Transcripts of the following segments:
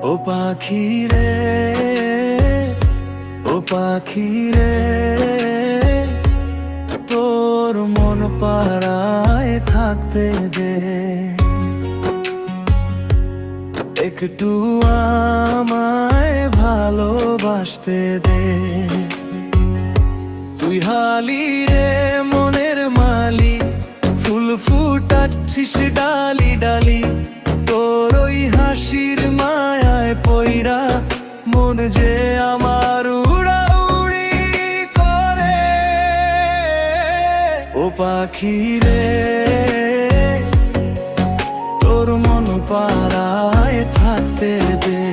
ও পাখি রে, ও পাখি রে, তোর মন পাড়ায় থাকতে দে, একটু আমায় ভালোবাসতে দে। তুই হালি রে মনের মালি, ফুল ফুটাচ্ছিস ডালি ডালি, তোর ওই হাসির মায়ায় পইরা মন যে আমার উড়াউড়ি করে। ও পাখি রে, তোর মন পাড়ায় থাকতে দে,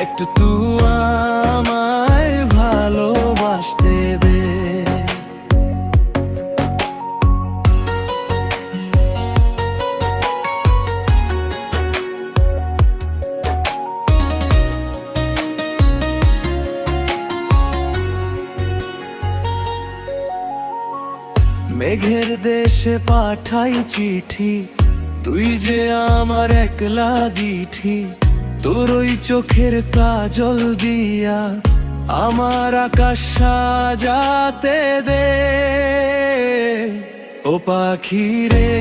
একটু তুই আমায় ভালোবাসতে দে। মেঘের দেশে পাঠাই চিঠি, তুই যে আমার একলা দিঠি, তোর ওই চোখের কাজল দিয়া আমার আকাশ সাজাতে দে। ও পাখি রে,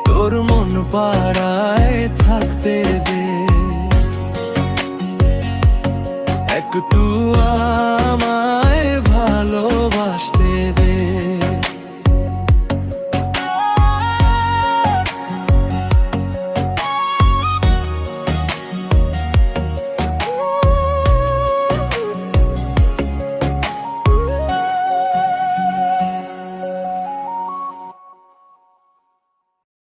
তোর মন পাড়ায় থাকতে দে, একটু আমার